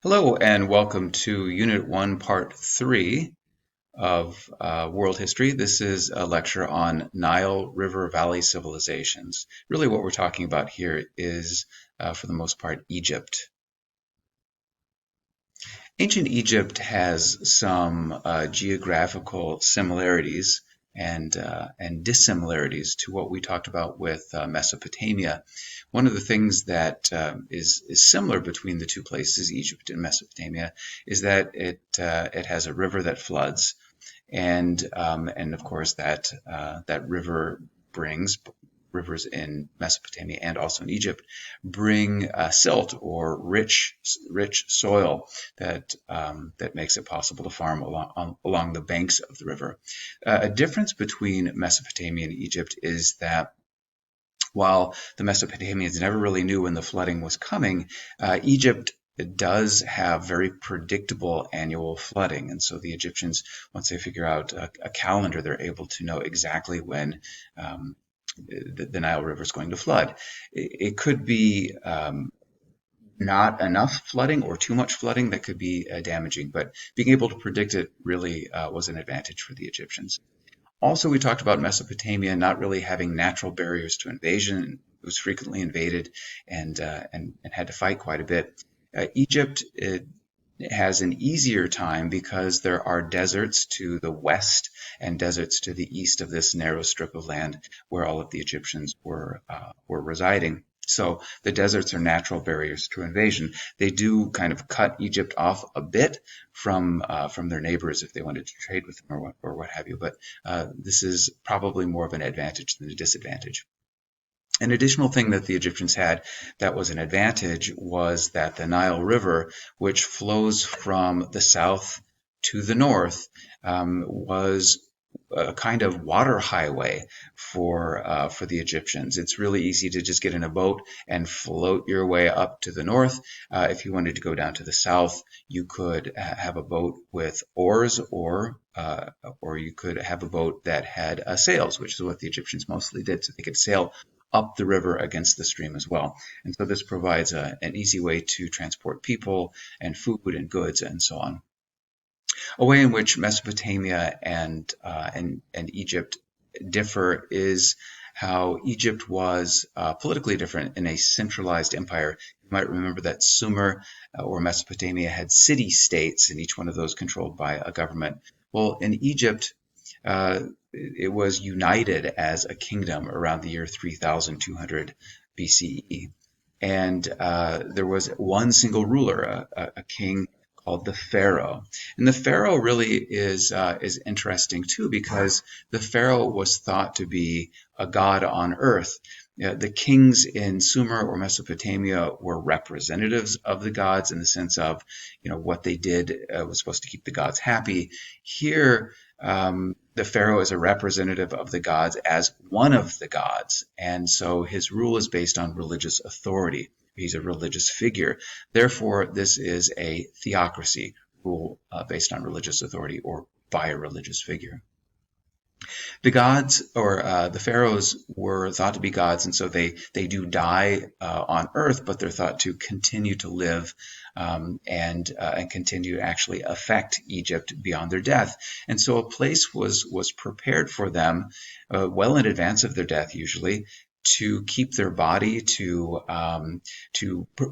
Hello and welcome to Unit 1, Part 3 of World History. This is a lecture on Nile River Valley civilizations. Really what we're talking about here is, for the most part, Egypt. Ancient Egypt has some geographical similarities and dissimilarities to what we talked about with Mesopotamia. One of the things that is similar between the two places, Egypt and Mesopotamia, is that it has a river that floods, and of course that river brings rivers in Mesopotamia and also in Egypt bring silt or rich soil that makes it possible to farm along the banks of the river. A difference between Mesopotamia and Egypt is that while the Mesopotamians never really knew when the flooding was coming, Egypt does have very predictable annual flooding. And so the Egyptians, once they figure out a calendar, they're able to know exactly when the Nile River is going to flood. It could be not enough flooding or too much flooding that could be damaging, but being able to predict it really was an advantage for the Egyptians. Also, we talked about Mesopotamia not really having natural barriers to invasion. It was frequently invaded and had to fight quite a bit. Egypt has an easier time because there are deserts to the west and deserts to the east of this narrow strip of land where all of the Egyptians were residing. So the deserts are natural barriers to invasion. They do kind of cut Egypt off a bit from their neighbors if they wanted to trade with them or what have you. But this is probably more of an advantage than a disadvantage. An additional thing that the Egyptians had that was an advantage was that the Nile River, which flows from the south to the north, was a kind of water highway for the Egyptians. It's really easy to just get in a boat and float your way up to the north. If you wanted to go down to the south, you could have a boat with oars, or you could have a boat that had sails, which is what the Egyptians mostly did, so they could sail up the river against the stream as well. And so this provides an easy way to transport people and food and goods and so on. A way in which Mesopotamia and Egypt differ is how Egypt was politically different in a centralized empire. You might remember that Sumer or Mesopotamia had city-states, and each one of those controlled by a government. Well, in Egypt, it was united as a kingdom around the year 3200 BCE. And there was one single ruler, a king called the Pharaoh. And the Pharaoh really is interesting too, because the Pharaoh was thought to be a god on earth. The kings in Sumer or Mesopotamia were representatives of the gods in the sense of, what they did was supposed to keep the gods happy. Here, the Pharaoh is a representative of the gods as one of the gods, and so his rule is based on religious authority. He's a religious figure. Therefore, this is a theocracy, rule based on religious authority or by a religious figure. The gods or the pharaohs were thought to be gods, and so they do die on earth, but they're thought to continue to live and continue to actually affect Egypt beyond their death. And so a place was prepared for them well in advance of their death, usually, to keep their body, to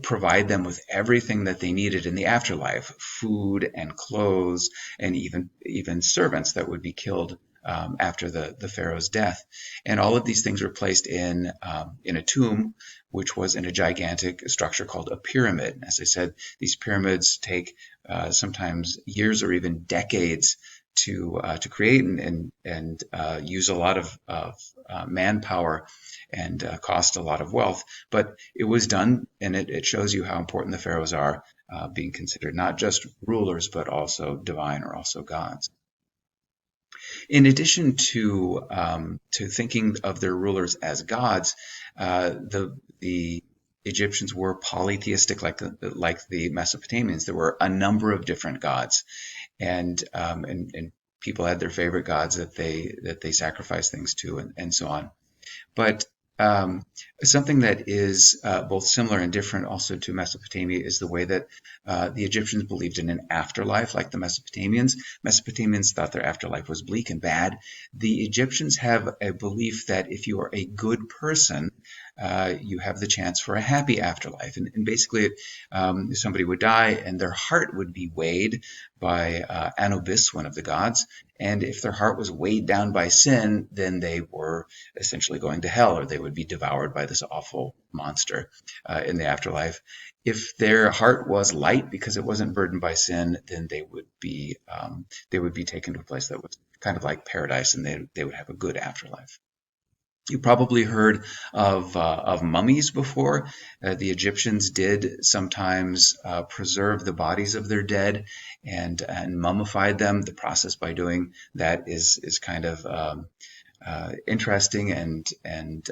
provide them with everything that they needed in the afterlife, food and clothes, and even servants that would be killed after the pharaoh's death. And all of these things were placed in a tomb, which was in a gigantic structure called a pyramid. As I said, these pyramids take sometimes years or even decades to create and use a lot of manpower and cost a lot of wealth. But it was done, and it shows you how important the pharaohs are, being considered not just rulers, but also divine or also gods. In addition to thinking of their rulers as gods, the Egyptians were polytheistic, like the Mesopotamians. There were a number of different gods, and people had their favorite gods that they sacrificed things to, and so on. But Um, Something that is both similar and different also to Mesopotamia is the way that the Egyptians believed in an afterlife, like the Mesopotamians. Mesopotamians thought their afterlife was bleak and bad. The Egyptians have a belief that if you are a good person, you have the chance for a happy afterlife. And basically, somebody would die and their heart would be weighed by Anubis, one of the gods. And if their heart was weighed down by sin, then they were essentially going to hell, or they would be devoured by this awful monster in the afterlife. If their heart was light because it wasn't burdened by sin, then they would be taken to a place that was kind of like paradise, and they would have a good afterlife. You probably heard of mummies before. The Egyptians did sometimes preserve the bodies of their dead and mummified them. The process by doing that is kind of interesting and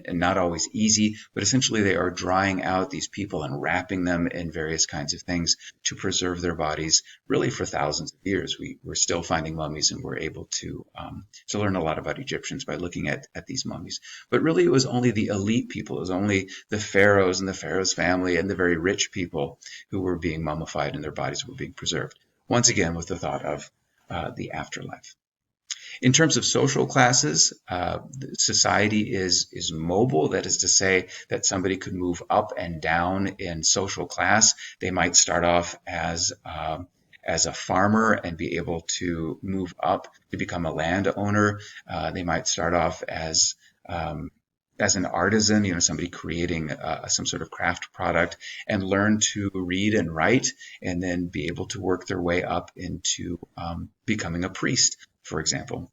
not always easy, but essentially they are drying out these people and wrapping them in various kinds of things to preserve their bodies, really for thousands of years. We're still finding mummies, and we're able to learn a lot about Egyptians by looking at these mummies. But really, it was only the elite people, it was only the pharaohs and the pharaoh's family and the very rich people who were being mummified and their bodies were being preserved. Once again, with the thought of the afterlife. In terms of social classes, society is mobile. That is to say that somebody could move up and down in social class. They might start off as a farmer and be able to move up to become a landowner. They might start off as an artisan, somebody creating some sort of craft product, and learn to read and write, and then be able to work their way up into becoming a priest, for example,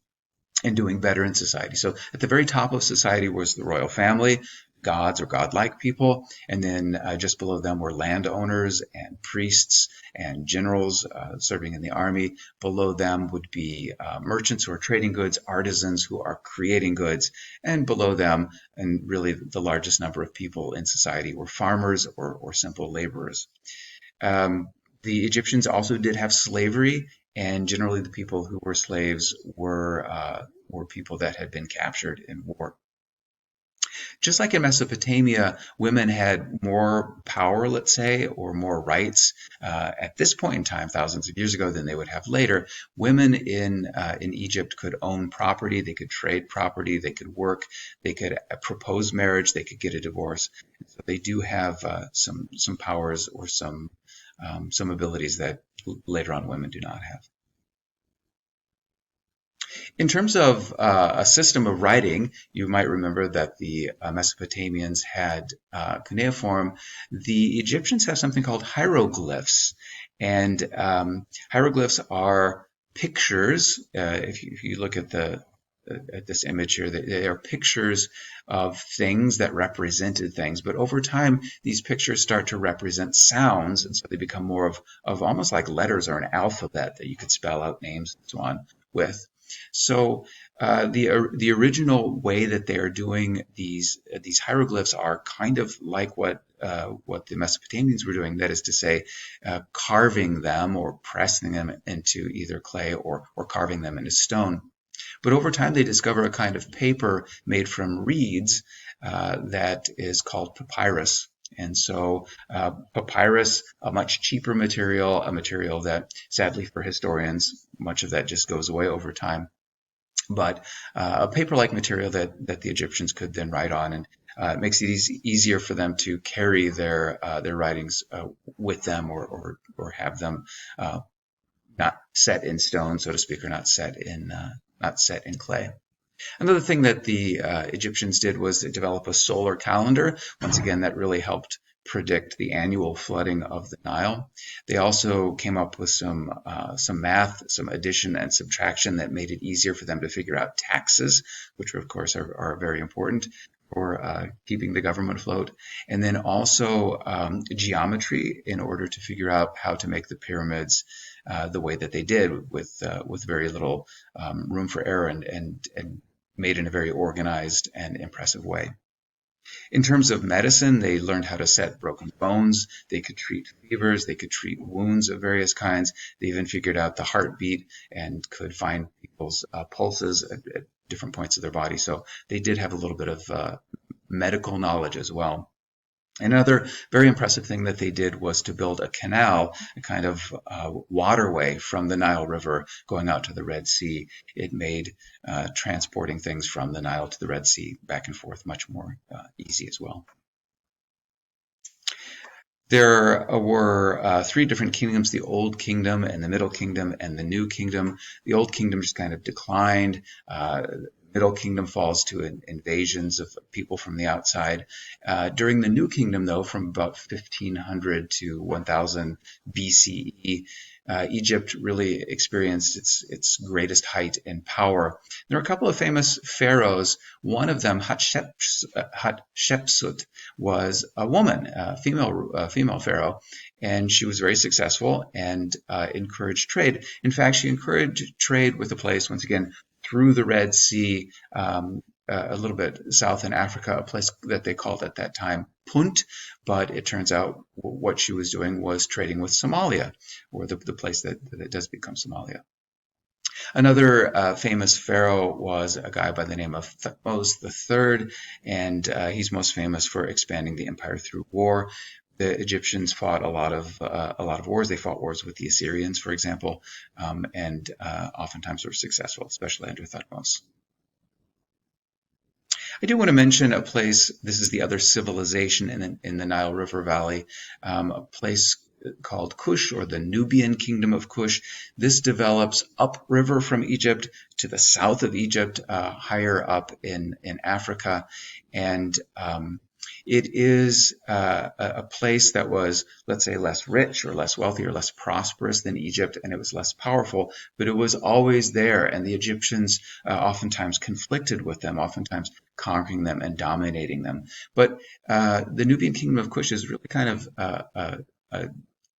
and doing better in society. So at the very top of society was the royal family, gods or godlike people, and then just below them were landowners and priests and generals serving in the army. Below them would be merchants who are trading goods, artisans who are creating goods, and below them, and really the largest number of people in society, were farmers or simple laborers. Um, the Egyptians also did have slavery, and generally the people who were slaves were people that had been captured in war. Just like in Mesopotamia, women had more power, let's say, or more rights at this point in time, thousands of years ago, than they would have later. Women in Egypt could own property, they could trade property, they could work, they could propose marriage, they could get a divorce. So they do have some powers or some abilities that later on women do not have. In terms of a system of writing, you might remember that the Mesopotamians had cuneiform. The Egyptians have something called hieroglyphs, and hieroglyphs are pictures. If you look at this image here, they are pictures of things that represented things. But over time, these pictures start to represent sounds, and so they become more of almost like letters or an alphabet that you could spell out names and so on with. So the original way that they are doing these hieroglyphs are kind of like what the Mesopotamians were doing. That is to say, carving them or pressing them into either clay or carving them into stone. But over time, they discover a kind of paper made from reeds that is called papyrus. And so papyrus, a much cheaper material, a material that sadly for historians, much of that just goes away over time. But a paper-like material that the Egyptians could then write on, and it makes it easier for them to carry their writings with them or have them not set in stone, so to speak, or not set in clay. Another thing that the Egyptians did was develop a solar calendar. Once again, that really helped predict the annual flooding of the Nile. They also came up with some math, some addition and subtraction that made it easier for them to figure out taxes, which of course are very important for keeping the government afloat, and then also geometry in order to figure out how to make the pyramids the way that they did, with very little room for error and made in a very organized and impressive way. In terms of medicine, they learned how to set broken bones. They could treat fevers. They could treat wounds of various kinds. They even figured out the heartbeat and could find people's pulses at different points of their body. So they did have a little bit of medical knowledge as well. Another very impressive thing that they did was to build a canal, a kind of waterway from the Nile River going out to the Red Sea. It made transporting things from the Nile to the Red Sea back and forth much more easy as well. There were three different kingdoms, the Old Kingdom and the Middle Kingdom and the New Kingdom. The Old Kingdom just kind of declined. The Middle Kingdom falls to invasions of people from the outside. During the New Kingdom, though, from about 1500 to 1000 BCE, Egypt really experienced its greatest height in power. There are a couple of famous pharaohs. One of them, Hatshepsut, was a woman, a female pharaoh, and she was very successful and encouraged trade. In fact, she encouraged trade with a place, once again, through the Red Sea, a little bit south in Africa, a place that they called at that time Punt, but it turns out what she was doing was trading with Somalia, or the place that does become Somalia. Another famous pharaoh was a guy by the name of Thutmose III, and he's most famous for expanding the empire through war. The Egyptians fought a lot of wars. They fought wars with the Assyrians, for example, and oftentimes were successful, especially under Thutmose. I do want to mention a place. This is the other civilization in the Nile River Valley, a place called Kush, or the Nubian Kingdom of Kush. This develops upriver from Egypt to the south of Egypt, higher up in Africa, and it is a place that was, let's say, less rich or less wealthy or less prosperous than Egypt, and it was less powerful, but it was always there, and the Egyptians oftentimes conflicted with them, oftentimes conquering them and dominating them. But the Nubian Kingdom of Kush is really kind of a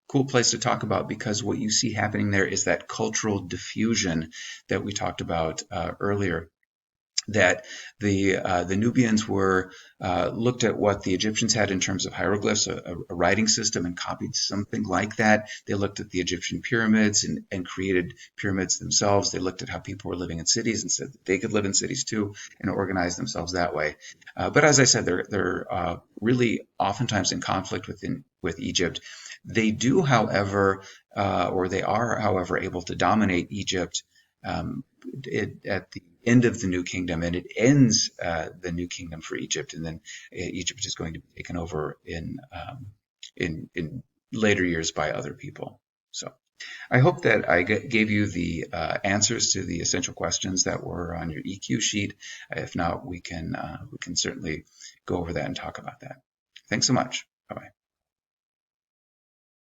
cool place to talk about, because what you see happening there is that cultural diffusion that we talked about earlier. That the Nubians were looked at what the Egyptians had in terms of hieroglyphs, a writing system, and copied something like that. They looked at the Egyptian pyramids and created pyramids themselves. They looked at how people were living in cities and said that they could live in cities too, and organize themselves that way. But as I said, they're really oftentimes in conflict with Egypt. They do, however, or they are, however, able to dominate Egypt at the end of the New Kingdom, and it ends the New Kingdom for Egypt, and then Egypt is going to be taken over in later years by other people. So I hope that I gave you the answers to the essential questions that were on your EQ sheet. If not, we can certainly go over that and talk about that. Thanks so much. Bye-bye.